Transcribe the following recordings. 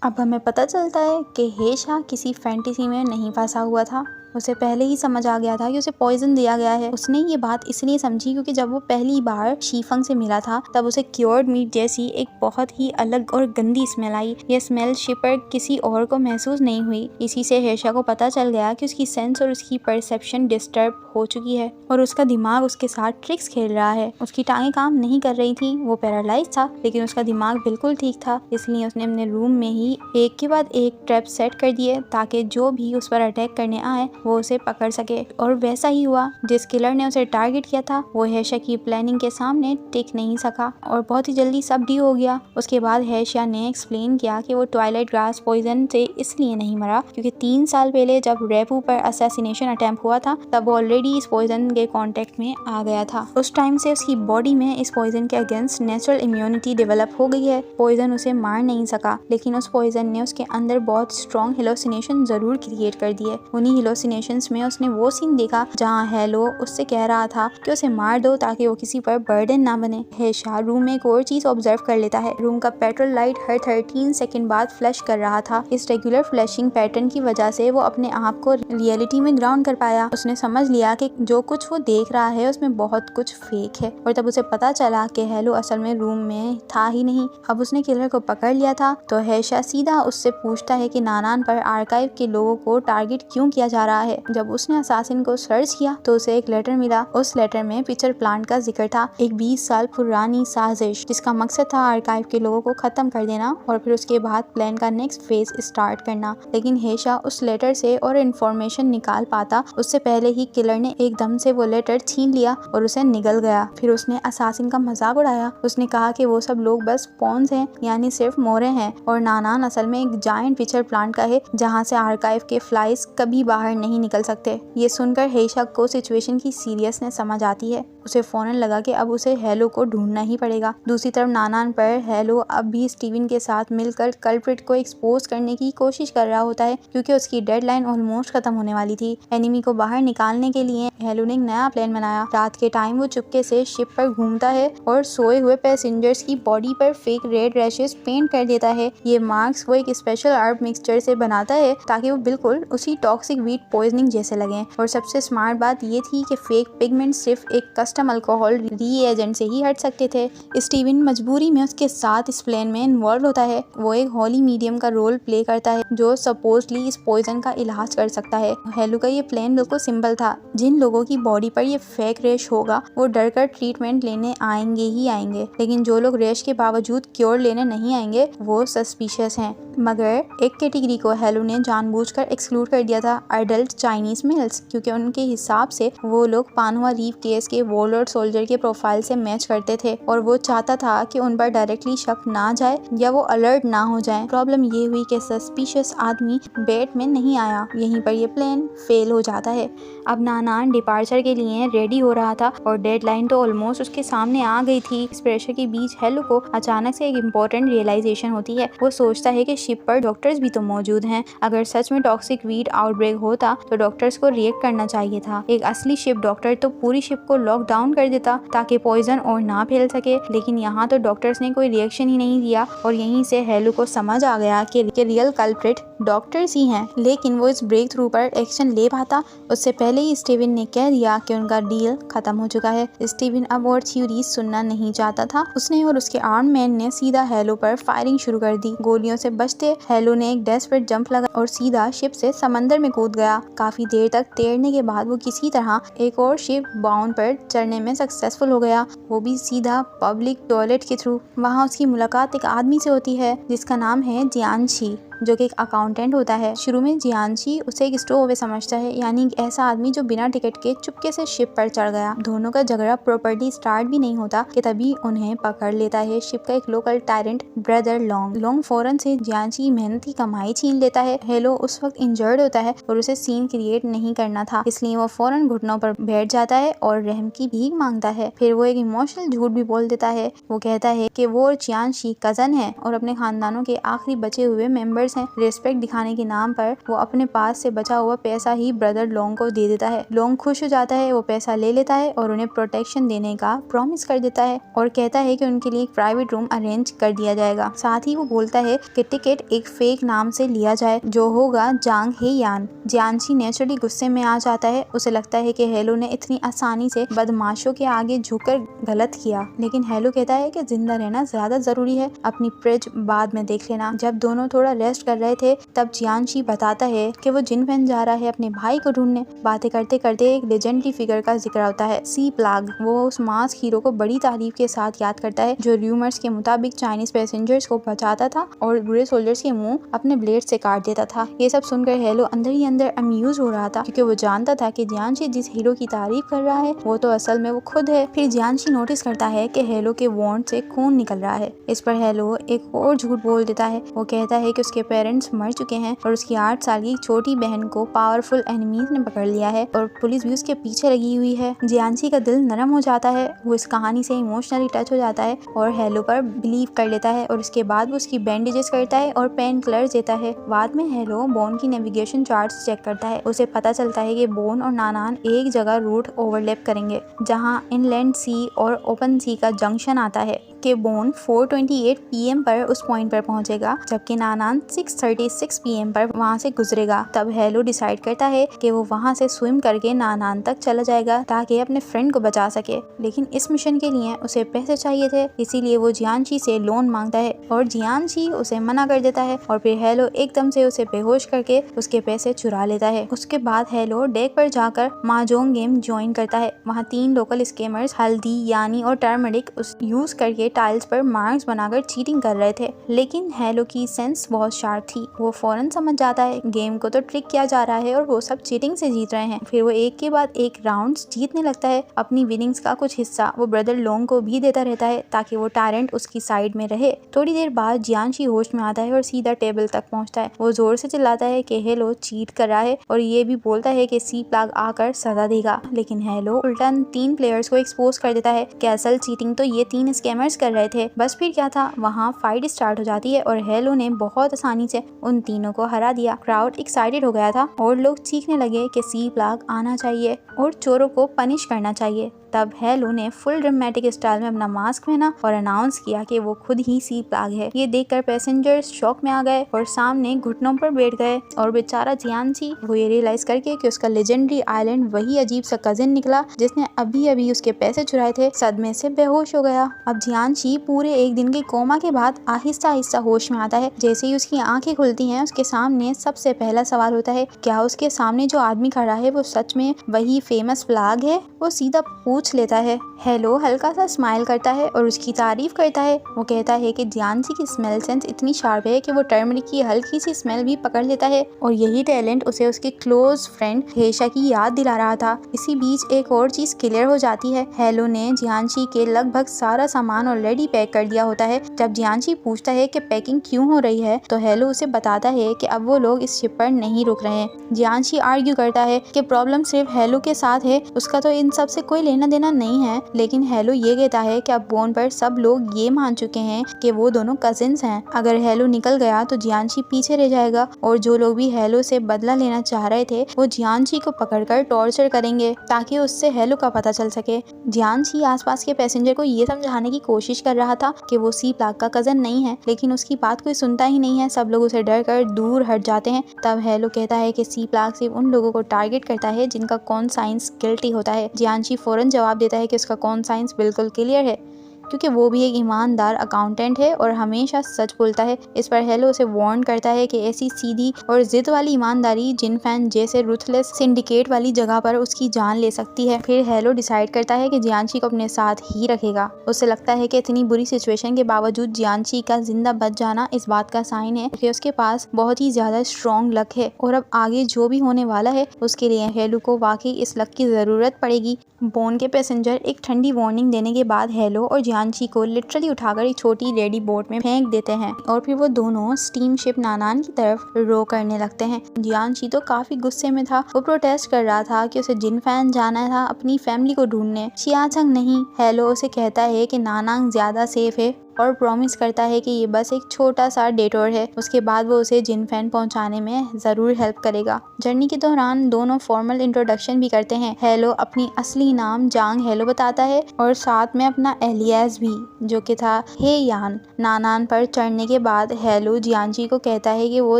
अब हमें पता चलता है कि हेशा किसी फैंटेसी में नहीं फंसा हुआ था। उसे पहले ही समझ आ गया था कि उसे पॉइजन दिया गया है। उसने ये बात इसलिए समझी क्योंकि जब वो पहली बार शीफंग से मिला था तब उसे क्योर्ड मीट जैसी एक बहुत ही अलग और गंदी स्मेल आई। यह स्मेल शिप पर किसी और को महसूस नहीं हुई। इसी से हेशा को पता चल गया कि उसकी सेंस और उसकी परसेप्शन डिस्टर्ब हो चुकी है और उसका दिमाग उसके साथ ट्रिक्स खेल रहा है। उसकी टांगें काम नहीं कर रही थी, वो पैरालाइज था, लेकिन उसका दिमाग बिल्कुल ठीक था। इसलिए उसने अपने रूम में ही एक के बाद एक ट्रैप सेट कर दिए ताकि जो भी उस पर अटैक करने आए वो उसे पकड़ सके। और वैसा ही हुआ। जिस किलर ने उसे टारगेट किया था वो हेशा की प्लानिंग के सामने टिक नहीं सका और बहुत ही जल्दी सब डी हो गया। उसके बाद हेशा ने एक्सप्लेन किया कि वो ट्वाइलाइट ग्रास पॉइजन से इसलिए नहीं मरा क्योंकि 3 साल पहले जब रेपू पर असैसिनेशन अटेम्प्ट हुआ था तब वो ऑलरेडी इस पॉइजन के कांटेक्ट में आ गया था। उस टाइम से उसकी बॉडी में इस पॉइजन के अगेंस्ट नेचुरल इम्यूनिटी डेवलप हो गई है। पॉइजन उसे मार नहीं सका, लेकिन उस पॉइजन ने उसके अंदर बहुत स्ट्रॉन्ग हेलोसिनेशन जरूर क्रिएट कर दिए। उन्हीं हेलोसिनेशंस में उसने वो सीन देखा जहाँ हेलो उससे कह रहा था कि उसे मार दो ताकि वो किसी पर बर्डन ना बने। हेशा रूम में एक और चीज ऑब्जर्व कर लेता है। रूम का पेट्रोल लाइट हर 13 सेकंड बाद फ्लैश कर रहा था। इस रेगुलर फ्लैशिंग पैटर्न की वजह से वो अपने आप को रियलिटी में ग्राउंड कर पाया। उसने समझ लिया कि जो कुछ वो देख रहा है उसमें बहुत कुछ फेक है और तब उसे पता चला कि हेलो असल में रूम में था ही नहीं। अब उसने किलर को पकड़ लिया था तो हेशा सीधा उससे पूछता है कि नानान पर आर्काइव के लोगों को टारगेट क्यों किया जा रहा है। जब उसने असासिन को सर्च किया तो उसे एक लेटर मिला। उस लेटर में पिक्चर प्लांट का जिक्र था, एक 20 साल पुरानी साजिश जिसका मकसद था आर्काइव के लोगों को खत्म कर देना और फिर उसके बाद प्लान का नेक्स्ट फेज स्टार्ट करना। लेकिन हेशा उस लेटर से और इन्फॉर्मेशन निकाल पाता उससे पहले ही किलर ने एकदम से वो लेटर छीन लिया और उसे निगल गया। फिर उसने असासिन का मजाक उड़ाया। उसने कहा कि वो सब लोग बस पॉन्स हैं, यानी सिर्फ मोरे हैं, और नानान असल में एक जायंट पिक्चर प्लांट का है जहाँ से आर्काइव के फ्लाइज कभी बाहर नहीं निकल सकते। ये सुनकर हेशा को सिचुएशन की सीरियसनेस समझ आती है। उसे फौरन लगा कि अब उसे हेलो को ढूंढना ही पड़ेगा। दूसरी तरफ नानान पर हेलो अब भी स्टीवन के साथ मिलकर कल्प्रिट को एक्सपोज करने की कोशिश कर रहा होता है क्योंकि उसकी डेडलाइन ऑलमोस्ट खत्म होने वाली थी। एनिमी को बाहर निकालने के लिए हेलो ने एक नया प्लान बनाया। रात के टाइम वो चुपके से शिप पर घूमता है और सोए हुए पैसेंजर्स की बॉडी पर फेक रेड रैशेस पेंट कर देता है। ये मार्क्स वो एक स्पेशल अर्ब मिक्सचर से बनाता है ताकि वो बिल्कुल उसी टॉक्सिक वीट पॉइजनिंग जैसे लगे। और सबसे स्मार्ट बात ये थी कि फेक पिगमेंट सिर्फ एक कस्टम अल्कोहल रीएजेंट से ही हट सकते थे। स्टीवन मजबूरी में उसके साथ इस प्लान में इन्वॉल्व होता है। वो एक होली मीडियम का रोल प्ले करता है जो सपोजली इस पॉइजन का इलाज कर सकता है। हेलो का ये प्लान बिल्कुल सिंपल था। जिन लोगों की बॉडी पर ये फेक रेश होगा वो डर कर ट्रीटमेंट लेने आएंगे ही आएंगे, लेकिन जो लोग रेश के बावजूद क्योर लेने नहीं आएंगे वो सस्पिशियस हैं। मगर एक कैटेगरी को हेलो ने जानबूझकर एक्सक्लूड कर दिया था, अडल्ट चाइनीज मेल्स, क्योंकि उनके हिसाब से वो लोग पानुआ रीफ केस के वॉरलॉर्ड सोल्जर के प्रोफाइल से मैच करते थे और वो चाहता था कि उन पर डायरेक्टली शक ना जाए या वो अलर्ट ना हो जाए। प्रॉब्लम ये हुई कि सस्पिशियस आदमी बेट में नहीं आया। यहीं पर ये प्लान फेल हो जाता है। अब नानान डिपार्चर के लिए रेडी हो रहा था और डेडलाइन तो ऑलमोस्ट उसके सामने आ गई थी। इस प्रेशर के बीच हेलो को अचानक से एक इम्पोर्टेंट रियलाइजेशन होती है। वो सोचता है कि शिप पर डॉक्टर्स भी तो मौजूद हैं। अगर सच में टॉक्सिक वीट आउटब्रेक होता तो डॉक्टर्स को रिएक्ट करना चाहिए था। एक असली शिप डॉक्टर तो पूरी शिप को लॉक डाउन कर देता ताकि पॉइजन और ना फैल सके, लेकिन यहाँ तो डॉक्टर्स ने कोई रिएक्शन ही नहीं दिया और यहीं से हेलो को समझ आ गया कि रियल कल्प्रिट डॉक्टर्स ही हैं। लेकिन वो इस ब्रेक थ्रू पर एक्शन ले पाता उससे पहले ही स्टीवन ने कह दिया कि उनका डील खत्म हो चुका है। स्टीवन अब और थ्योरीज सुनना नहीं चाहता था। उसने और उसके आर्म मैन ने सीधा हेलो पर फायरिंग शुरू कर दी। गोलियों से बचते हेलो ने एक डेस्परेट जंप लगा और सीधा शिप से समंदर में कूद गया। काफी देर तक तैरने के बाद वो किसी तरह एक और शिप बाउंड पर चढ़ने में सक्सेसफुल हो गया, वो भी सीधा पब्लिक टॉयलेट के थ्रू। वहाँ उसकी मुलाकात एक आदमी से होती है जिसका नाम है जियानशी, जो कि एक अकाउंटेंट होता है। शुरू में जियानशी उसे एक स्टोव समझता है, यानी एक ऐसा आदमी जो बिना टिकट के चुपके से शिप पर चढ़ गया। दोनों का झगड़ा प्रॉपर्ली स्टार्ट भी नहीं होता कि तभी उन्हें पकड़ लेता है शिप का एक लोकल टायरेंट ब्रदर लॉन्ग फौरन से जियानशी मेहनती कमाई छीन लेता है। हेलो उस वक्त इंजर्ड होता है और उसे सीन क्रिएट नहीं करना था, इसलिए वो फौरन घुटनों पर बैठ जाता है और रहम की भीख मांगता है। फिर वो एक इमोशनल झूठ भी बोल देता है। वो कहता है कि वो और जियानशी कजन है और अपने खानदानों के आखिरी बचे हुए मेंबर्स पैसेंजर्स हैं। रिस्पेक्ट दिखाने के नाम पर वो अपने पास से बचा हुआ पैसा ही ब्रदर लोंग को दे देता है। लोंग खुश हो जाता है, वो पैसा ले लेता है और उन्हें प्रोटेक्शन देने का प्रॉमिस कर देता है और कहता है कि उनके लिए एक प्राइवेट रूम अरेंज कर दिया जाएगा। साथ ही वो बोलता है कि टिकट एक फेक नाम से लिया जाए जो होगा जांग हे यान। जियांशी नेचुरली गुस्से में आ जाता है। उसे लगता है कि हेलो ने इतनी आसानी से बदमाशों के आगे झुककर गलत किया, लेकिन हेलो कहता है कि जिंदा रहना ज्यादा जरूरी है, अपनी प्रिज बाद में देख लेना। जब दोनों थोड़ा रेस्ट कर रहे थे तब जियांशी बताता है कि वो जिनफेन जा रहा है अपने भाई को ढूंढने। बातें करते करते एक लेजेंडरी फिगर का जिक्र होता है, सी प्लाग। वो उस मास्क हीरो को बड़ी तारीफ के साथ याद करता है जो र्यूमर्स के मुताबिक चाइनीज पैसेंजर्स को बचाता था और बुरे सोल्जर्स के मुंह अपने ब्लेड से काट देता था। ये सब सुनकर हेलो अंदर ही अंदर अम्यूज हो रहा था क्योंकि वो जानता था कि जियांशी जिस हीरो की तारीफ कर रहा है वो तो असल में वो खुद है। फिर जियांशी नोटिस करता है कि हेलो के वॉन्ट से खून निकल रहा है। इस पर हेलो एक और झूठ बोल देता है। वो कहता है कि उसके पेरेंट्स मर चुके हैं और उसकी 8 साल की छोटी बहन को पावरफुल एनिमीज ने पकड़ लिया है और पुलिस भी उसके पीछे लगी हुई है। जियांशी का दिल नरम हो जाता है। वो इस कहानी से इमोशनली टच हो जाता है और हेलो पर बिलीव कर लेता है और उसके बाद वो उसकी बैंडेजेस करता है और पेन किलर्स देता है। बाद में हेलो बोन की नेविगेशन चार्ट्स चेक करता है। उसे पता चलता है कि बोन और नानान एक जगह रूट ओवरलैप करेंगे जहां इनलैंड सी और ओपन सी का जंक्शन आता है कि बोन 4:28 PM पर उस पॉइंट पर पहुंचेगा जबकि नानान 6:36 PM पर वहां से गुजरेगा। तब हेलो डिसाइड करता है कि वो वहां से स्विम करके नानान तक चला जाएगा ताकि अपने फ्रेंड को बचा सके, लेकिन इस मिशन के लिए उसे पैसे चाहिए थे, इसीलिए वो जियांशी से लोन मांगता है और जियांशी उसे मना कर देता है और फिर हेलो एकदम से उसे बेहोश करके उसके पैसे चुरा लेता है। उसके बाद हेलो डेक पर जाकर माजोंग गेम ज्वाइन करता है। वहाँ 3 लोकल स्केमर्स हल्दी यानी और टर्मरिक यूज करके टाइल्स पर मार्क्स बनाकर चीटिंग कर रहे थे, लेकिन हेलो की सेंस बहुत शार्प थी। वो फौरन समझ जाता है गेम को तो ट्रिक किया जा रहा है और वो सब चीटिंग से जीत रहे हैं। फिर वो एक के बाद एक राउंड्स जीतने लगता है। अपनी विनिंग्स का कुछ हिस्सा वो ब्रदर लोंग को भी देता रहता है ताकि वो टायरेंट उसकी साइड में रहे। थोड़ी देर बाद जियांशी होश में आता है और सीधा टेबल तक पहुंचता है। वो जोर से चिल्लाता है कि हेलो चीट कर रहा है और ये भी बोलता है कि सी प्लाग आकर सजा देगा, लेकिन हेलो उल्टा 3 प्लेयर्स को एक्सपोज कर देता है कि असल चीटिंग तो ये 3 स्कैमर्स कर रहे थे। बस फिर क्या था, वहाँ फाइट स्टार्ट हो जाती है और हेलो ने बहुत आसानी से उन तीनों को हरा दिया। क्राउड एक्साइटेड हो गया था और लोग चीखने लगे कि सी प्लाग आना चाहिए और चोरों को पनिश करना चाहिए। तब हेलो ने फुल ड्रामेटिक स्टाइल में अपना मास्क पहना और अनाउंस किया कि वो खुद ही सी प्लाग है। ये देखकर पैसेंजर्स शॉक में आ गए और सामने घुटनों पर बैठ गए और बेचारा जियांशी वो ये रियलाइज करके कि उसका लेजेंडरी आइलैंड वही अजीब सा कजिन निकला जिसने अभी अभी उसके पैसे चुराए थे, सदमे से बेहोश हो गया। अब जियांशी पूरे 1 दिन के कोमा के बाद आहिस्ता आहिस्ता होश में आता है। जैसे ही उसकी आंखें खुलती हैं उसके सामने सबसे पहला सवाल होता है, क्या उसके सामने जो आदमी खड़ा है वो सच में वही फेमस प्लाग है? वो सीधा पूछ लेता है। हेलो हल्का सा स्माइल करता है और उसकी तारीफ करता है। वो कहता है कि जियांशी की स्मेल सेंस इतनी शार्प है कि वो टर्मरिक की हल्की सी स्मेल भी पकड़ लेता है और यही टैलेंट उसे उसके क्लोज फ्रेंड हेशा की याद दिला रहा था। इसी बीच एक और चीज क्लियर हो जाती है। हेलो ने जियांशी के लगभग सारा सामान ऑलरेडी पैक कर दिया होता है। जब जियांशी पूछता है कि पैकिंग क्यों हो रही है तो हेलो उसे बताता है कि अब वो लोग इस शिप पर नहीं रुक रहे हैं। जियांशी आर्ग्यू करता है कि प्रॉब्लम सिर्फ हेलो के साथ है, उसका तो इन सब से कोई लेना देना नहीं है, लेकिन हेलो ये कहता है कि अब बोन पर सब लोग ये मान चुके हैं कि वो दोनों कजिन्स हैं। अगर हेलो निकल गया तो जियांशी पीछे रह जाएगा और जो लोग भी हेलो से बदला लेना चाह रहे थे वो जियांशी को पकड़कर टॉर्चर करेंगे ताकि उससे हेलो का पता चल सके। जियांशी आसपास के पैसेंजर को ये समझाने की कोशिश कर रहा था कि वो सी प्लाग का कजन नहीं है, लेकिन उसकी बात कोई सुनता ही नहीं है। सब लोग उसे डर कर दूर हट जाते हैं। तब हेलो कहता है कि सी प्लाग सिर्फ उन लोगों को टारगेट करता है जिनका कॉन्साइंस गिल्टी होता है। जियांशी फौरन जवाब देता है कि उसका कॉन्साइंस बिल्कुल क्लियर है क्योंकि वो भी एक ईमानदार अकाउंटेंट है और हमेशा सच बोलता है। इस पर हेलो उसे वार्न करता है कि ऐसी सीधी और जिद वाली ईमानदारी जिनफैन जैसे रूथलेस सिंडिकेट वाली जगह पर उसकी जान ले सकती है। फिर हेलो डिसाइड करता है कि जियांशी को अपने साथ ही रखेगा। उसे लगता है कि इतनी बुरी सिचुएशन के बावजूद जियांशी का जिंदा बच जाना इस बात का साइन है कि उसके पास बहुत ही ज्यादा स्ट्रॉन्ग लक है और अब आगे जो भी होने वाला है उसके लिए हेलो को वाकई इस लक की जरूरत पड़ेगी। बोन के पैसेंजर एक ठंडी वार्निंग देने के बाद हेलो और जियांशी को लिटरली उठाकर एक छोटी रेडी बोट में फेंक देते हैं और फिर वो दोनों स्टीम शिप नानान की तरफ रो करने लगते हैं। जियांशी तो काफी गुस्से में था। वो प्रोटेस्ट कर रहा था कि उसे जिनफैन जाना था अपनी फैमिली को ढूंढने, शियाचंग नहीं। हेलो उसे कहता है कि नानांग ज्यादा सेफ है और प्रॉमिस करता है कि ये बस एक छोटा सा डेटोर है। उसके बाद वो उसे जिनफेन पहुंचाने में जरूर हेल्प करेगा। जर्नी के दौरान दोनों फॉर्मल इंट्रोडक्शन भी करते हैं। हेलो अपनी असली नाम जांग हेलो बताता है और साथ में अपना एलियास भी, जो कि था हे यान। नानान पर चढ़ने के बाद हेलो जियांजी को कहता है कि वो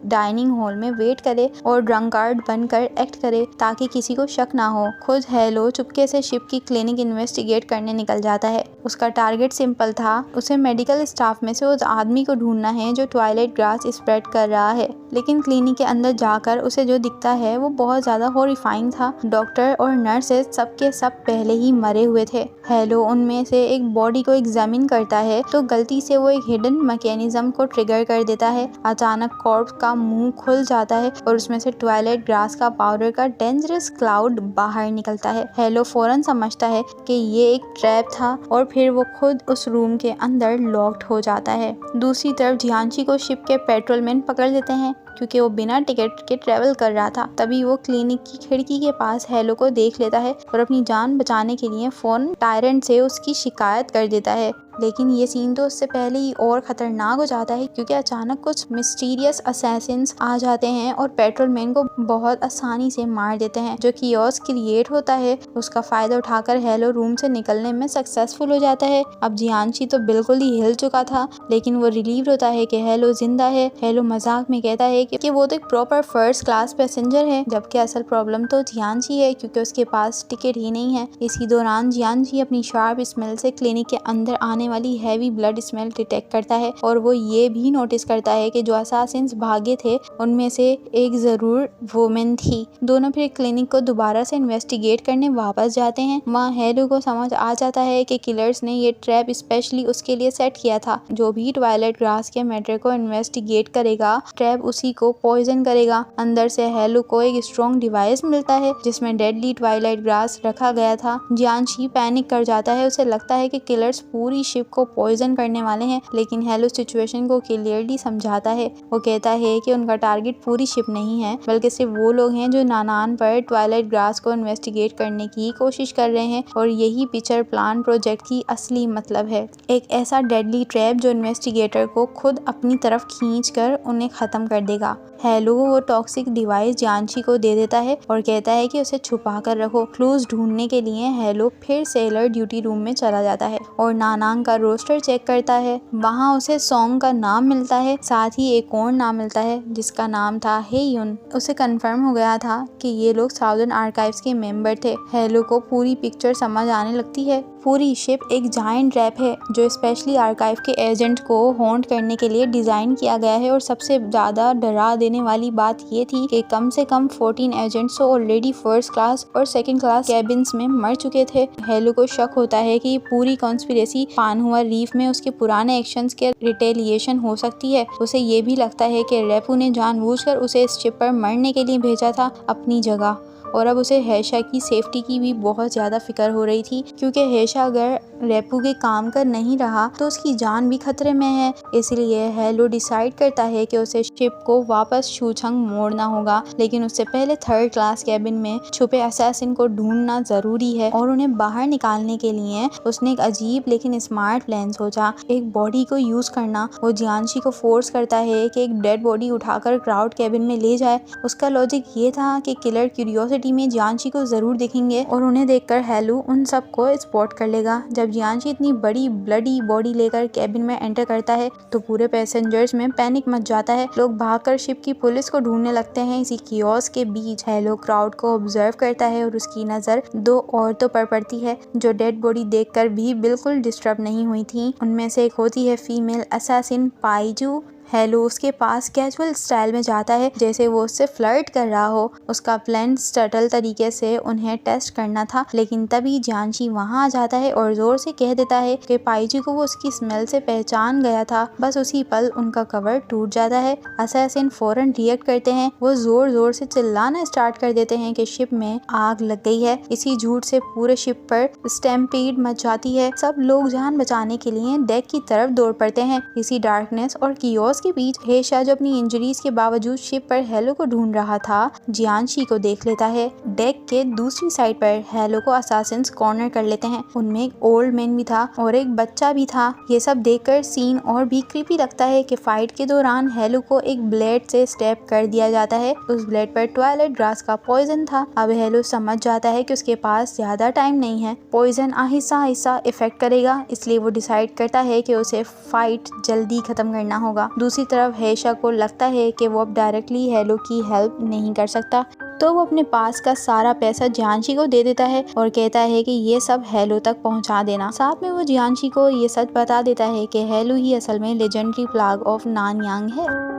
डाइनिंग हॉल में वेट करे और ड्रंकार्ड बनकर एक्ट करे ताकि किसी को शक ना हो। खुद हेलो चुपके से शिप की क्लिनिक इन्वेस्टिगेट करने निकल जाता है। उसका टारगेट सिंपल था, उसे मेडिकल स्टाफ में से उस आदमी को ढूंढना है जो ट्वाइलाइट ग्रास स्प्रेड कर रहा है। लेकिन क्लिनिक के अंदर जाकर उसे जो दिखता है वो बहुत ज्यादा हॉरिफाइंग था। डॉक्टर और नर्सेज सबके सब पहले ही मरे हुए थे। हेलो उनमें से एक बॉडी को एग्जामिन करता है तो गलती से वो एक हिडन मैकेनिज्म को ट्रिगर कर देता है। अचानक कॉर्प्स का मुंह खुल जाता है और उसमें से ट्वाइलाइट ग्रास का पाउडर का डेंजरस क्लाउड बाहर निकलता है। हेलो फौरन समझता है कि ये एक ट्रैप था और फिर वो खुद उस रूम के अंदर लॉक्ड हो जाता है। दूसरी तरफ जियांशी को शिप के पेट्रोलमैन पकड़ लेते हैं क्योंकि वो बिना टिकट के ट्रेवल कर रहा था। तभी वो क्लिनिक की खिड़की के पास हेलो को देख लेता है और अपनी जान बचाने के लिए फोन टायरेंट से उसकी शिकायत कर देता है। लेकिन ये सीन तो उससे पहले ही और खतरनाक हो जाता है क्योंकि अचानक कुछ मिस्टीरियस असैसिन्स आ जाते हैं और पेट्रोलमैन को बहुत आसानी से मार देते हैं। जो कियोस्क क्रिएट होता है उसका फायदा उठाकर हेलो रूम से निकलने में सक्सेसफुल हो जाता है। अब जियांशी तो बिल्कुल ही हिल चुका था, लेकिन वो रिलीव होता है कि हेलो जिंदा है। हेलो मजाक में कहता है कि वो तो एक प्रॉपर फर्स्ट क्लास पैसेंजर है, जबकि असल प्रॉब्लम तो जियांशी है क्योंकि उसके पास टिकट ही नहीं है। इसी दौरान जियांशी अपनी शार्प स्मेल से क्लिनिक के अंदर आने वाली हैवी ब्लड स्मेल डिटेक्ट करता है और वो ये भी नोटिस करता है कि जो असासिन्स भागे थे उनमें से एक जरूर वुमेन थी। दोनों फिर क्लिनिक को दोबारा से इन्वेस्टिगेट करने वापस जाते हैं। वहाँ हेलो को समझ आ जाता है कि किलर्स ने ये ट्रैप स्पेशली उसके लिए सेट किया था। जो भी ट्वाइलाइट ग्रास के मैटर को इन्वेस्टिगेट करेगा ट्रैप उसी को पॉइजन करेगा। अंदर से हेलो को एक स्ट्रॉन्ग डिवाइस मिलता है जिसमें डेडली ट्वाइलाइट ग्रास रखा गया था। जियांशी पैनिक कर जाता है, उसे लगता है कि किलर्स पूरी शिप को पॉइजन करने वाले हैं, लेकिन हेलो सिचुएशन को क्लियरली समझाता है। वो कहता है कि उनका टारगेट पूरी शिप नहीं है बल्कि सिर्फ वो लोग हैं जो नानान पर ट्वाइलाइट ग्रास को इन्वेस्टिगेट करने की कोशिश कर रहे हैं और यही पिक्चर प्लान प्रोजेक्ट की असली मतलब है। एक ऐसा डेडली ट्रैप जो इन्वेस्टिगेटर को खुद अपनी तरफ खींचकर उन्हें खत्म कर देगा। हेलो वो टॉक्सिक डिवाइस जियांशी को दे देता है और कहता है कि उसे छुपा कर रखो। क्लूज ढूंढने के लिए हेलो फिर सेलर ड्यूटी रूम में चला जाता है और नानांग का रोस्टर चेक करता है। वहाँ उसे सॉन्ग का नाम मिलता है, साथ ही एक और नाम मिलता है जिसका नाम था हे युन। उसे कंफर्म हो गया था कि ये लोग साउदर्न आर्काइव्स के मेंबर थे। हेलो को पूरी पिक्चर समझ आने लगती है। पूरी शिप एक जायंट ट्रैप है जो स्पेशली आर्काइव के एजेंट को हॉन्ट करने के लिए डिजाइन किया गया है और सबसे ज्यादा डरा देने वाली बात ये थी कि कम से कम 14 एजेंट्स तो ऑलरेडी फर्स्ट क्लास और सेकंड क्लास कैबिन्स में मर चुके थे। हेलो को शक होता है कि पूरी कॉन्स्पिरेसी पानहुआ रीफ में उसके पुराने एक्शंस के रिटेलिएशन हो सकती है। उसे ये भी लगता है कि रेपू ने जानबूझकर उसे इस शिप पर मरने के लिए भेजा था अपनी जगह। और अब उसे हेशा की सेफ्टी की भी बहुत ज़्यादा फिक्र हो रही थी क्योंकि हेशा अगर रेपू के काम कर नहीं रहा तो उसकी जान भी खतरे में है। इसलिए हेलो डिसाइड करता है कि उसे शिप को वापस शूचंग मोड़ना होगा, लेकिन उससे पहले थर्ड क्लास कैबिन में छुपे असैसिन को ढूंढना जरूरी है और उन्हें बाहर निकालने के लिए उसने एक अजीब लेकिन स्मार्ट प्लान सोचा, एक बॉडी को यूज करना। वो जियांशी को फोर्स करता है कि एक डेड बॉडी उठाकर क्राउड कैबिन में ले जाए। उसका लॉजिक ये था कि किलर क्यूरियोसिटी में जियांशी को जरूर दिखेंगे और उन्हें देखकर हेलो उन सबको स्पॉट कर लेगा। जब जियांशी इतनी बड़ी ब्लडी बॉडी लेकर कैबिन में एंटर करता है तो पूरे पैसेंजर्स में पैनिक मच जाता है। लोग भागकर शिप की पुलिस को ढूंढने लगते हैं। इसी कियोस के बीच हेलो क्राउड को ऑब्जर्व करता है और उसकी नजर दो औरतों पर पड़ती है जो डेड बॉडी देखकर भी बिल्कुल डिस्टर्ब नहीं हुई थी। उनमें से एक होती है फीमेल असैसिन पाइजू। हेलो उसके पास कैजुअल स्टाइल में जाता है जैसे वो उससे फ्लर्ट कर रहा हो। उसका प्लान स्टटल तरीके से उन्हें टेस्ट करना था, लेकिन तभी जियांशी वहां आ जाता है और जोर से कह देता है कि पाइजी को वो उसकी स्मेल से पहचान गया था। बस उसी पल उनका कवर टूट जाता है। असैसिन फौरन रिएक्ट करते हैं। वो जोर जोर से चिल्लाना स्टार्ट कर देते हैं कि शिप में आग लग गई है। इसी झूठ से पूरे शिप पर स्टैम्पीड मच जाती है। सब लोग जान बचाने के लिए डेक की तरफ दौड़ पड़ते हैं। इसी डार्कनेस और कियोस के बीच हेशा जो अपनी इंजरीज के बावजूद शिप पर हेलो को ढूंढ रहा था, जियांशी को देख लेता है। डेक के दूसरी साइड पर हेलो को असासिन्स कॉर्नर कर लेते हैं। उनमें एक ओल्ड मैन भी था और एक बच्चा भी था। ये सब देखकर सीन और भी क्रीपी लगता है कि फाइट के दौरान हेलो को एक ब्लेड से स्टैब कर दिया जाता है। उस ब्लेड पर ट्वाइलाइट ग्रास का पॉइजन था। अब हेलो समझ जाता है कि उसके पास ज्यादा टाइम नहीं है। पॉइजन आहिस्ता आहिस्ता इफेक्ट करेगा, इसलिए वो डिसाइड करता है कि उसे फाइट जल्दी खत्म करना होगा। दूसरी तरफ हेशा को लगता है कि वो अब डायरेक्टली हेलो की हेल्प नहीं कर सकता, तो वो अपने पास का सारा पैसा जियांशी को दे देता है और कहता है कि ये सब हेलो तक पहुंचा देना। साथ में वो जियांशी को ये सच बता देता है कि हेलो ही असल में लेजेंडरी फ्लैग ऑफ नानयांग है।